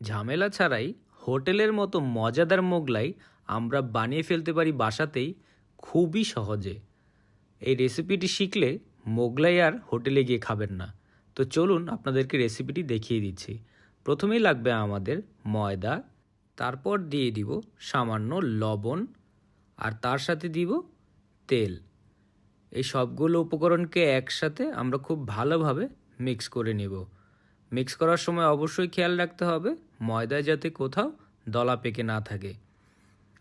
ঝামেলা ছাড়াই হোটেলের মতো মজাদার মোগলাই আমরা বানিয়ে ফেলতে পারি বাসাতেই খুবই সহজে। এই রেসিপিটি শিখলে মোগলাই আর হোটেলে গিয়ে খাবেন না। তো চলুন আপনাদেরকে রেসিপিটি দেখিয়ে দিচ্ছি। প্রথমেই লাগবে আমাদের ময়দা, তারপর দিয়ে দিব সামান্য লবণ, আর তার সাথে দিব তেল। এই সবগুলো উপকরণকে একসাথে আমরা খুব ভালোভাবে মিক্স করে নেব। মিক্স করার সময় অবশ্যই খেয়াল রাখতে হবে ময়দায় যাতে কোথাও দলা পেকে না থাকে।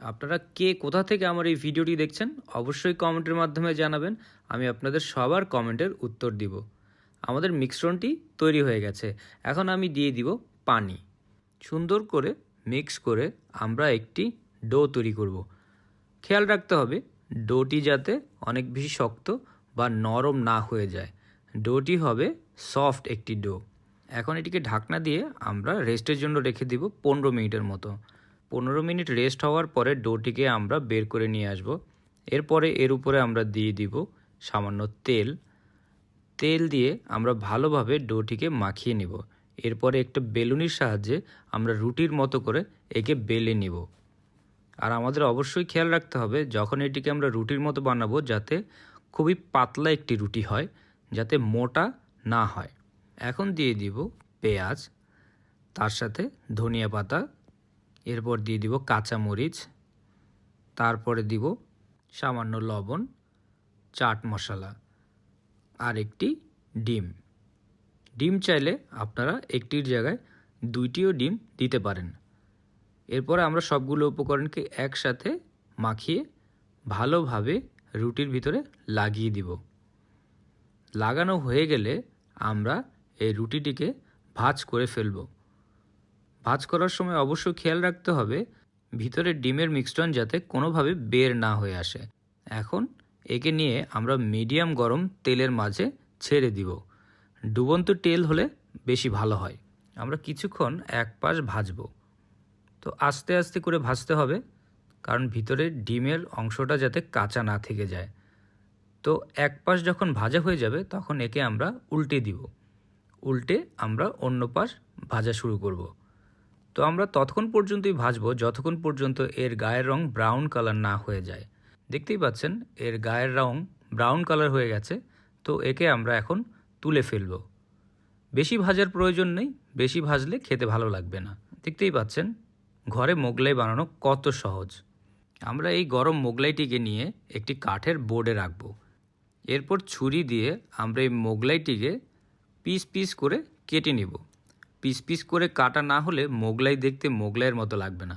আপনারা কে কোথা থেকে আমার এই ভিডিওটি দেখছেন অবশ্যই কমেন্টের মাধ্যমে জানাবেন, আমি আপনাদের সবার কমেন্টের উত্তর দিব। আমাদের মিশ্রণটি তৈরি হয়ে গেছে, এখন আমি দিয়ে দিব পানি। সুন্দর করে মিক্স করে আমরা একটি ডো তৈরি করব। খেয়াল রাখতে হবে ডোটি যাতে অনেক বেশি শক্ত বা নরম না হয়ে যায়। ডোটি হবে সফট একটি ডো। এখন এটিকে ঢাকনা দিয়ে আমরা রেস্টের জন্য রেখে দিব 15 মিনিটের মতো। 15 মিনিট রেস্ট হওয়ার পরে ডোটিকে আমরা বের করে নিয়ে আসব। এরপরে এর উপরে আমরা দিয়ে দিব সামান্য তেল। তেল দিয়ে আমরা ভালোভাবে ডোটিকে মাখিয়ে নিব। এরপরে একটা বেলুনির সাহায্যে আমরা রুটির মতো করে একে বেলে নিব। আর আমাদের অবশ্যই খেয়াল রাখতে হবে যখন এটিকে আমরা রুটির মতো বানাবো যাতে খুবই পাতলা একটি রুটি হয়, যাতে মোটা না হয়। এখন দিয়ে দিব পেঁয়াজ, তার সাথে ধনিয়া পাতা, এরপর দিয়ে দিব কাঁচা মরিচ, তারপরে দিব সামান্য লবণ, চাট মশলা আর একটি ডিম। ডিম চাইলে আপনারা একটির জায়গায় 2টিও ডিম দিতে পারেন। এরপরে আমরা সবগুলো উপকরণকে একসাথে মাখিয়ে ভালোভাবে রুটির ভিতরে লাগিয়ে দিব। লাগানো হয়ে গেলে আমরা এই রুটিটিকে ভাঁজ করে ফেলব। ভাঁজ করার সময় অবশ্যই খেয়াল রাখতে হবে ভিতরে ডিমের মিশ্রণ যাতে কোনোভাবে বের না হয়ে আসে। এখন একে নিয়ে আমরা মিডিয়াম গরম তেলের মাঝে ছেড়ে দিব। ডুবন্ত তেল হলে বেশি ভালো হয়। আমরা কিছুক্ষণ এক পাশ ভাজব। তো আস্তে আস্তে করে ভাজতে হবে, কারণ ভিতরে ডিমের অংশটা যাতে কাঁচা না থেকে যায়। তো এক পাশ যখন ভাজা হয়ে যাবে তখন একে আমরা উল্টে দিব। উল্টে আমরা অন্য পাশ ভাজা শুরু করব। তো আমরা ততক্ষণ পর্যন্তই ভাজবো যতক্ষণ পর্যন্ত এর গায়ের রং ব্রাউন কালার না হয়ে যায়। দেখতেই পাচ্ছেন এর গায়ের রং ব্রাউন কালার হয়ে গেছে। তো একে আমরা এখন তুলে ফেলব। বেশি ভাজার প্রয়োজন নেই, বেশি ভাজলে খেতে ভালো লাগবে না। দেখতেই পাচ্ছেন ঘরে মোগলাই বানানো কত সহজ। আমরা এই গরম মোগলাইটিকে নিয়ে একটি কাঠের বোর্ডে রাখব। এরপর ছুরি দিয়ে আমরা এই মোগলাইটিকে পিস পিস করে কেটে নেব। পিস পিস করে কাটা না হলে মোগলাই দেখতে মোগলাইয়ের মতো লাগবে না।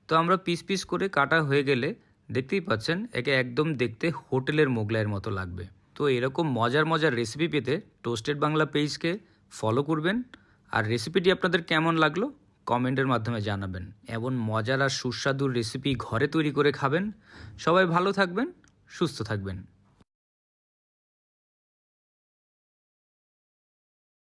তো আমরা পিস পিস করে কাটা হয়ে গেলে দেখতেই পাচ্ছেন একে একদম দেখতে হোটেলের মোগলাইয়ের মতো লাগবে। তো এরকম মজার মজার রেসিপি পেতে টোস্টেড বাংলা পেজকে ফলো করবেন। আর রেসিপিটি আপনাদের কেমন লাগলো কমেন্টের মাধ্যমে জানাবেন। এমন মজার আর সুস্বাদু রেসিপি ঘরে তৈরি করে খাবেন। সবাই ভালো থাকবেন, সুস্থ থাকবেন।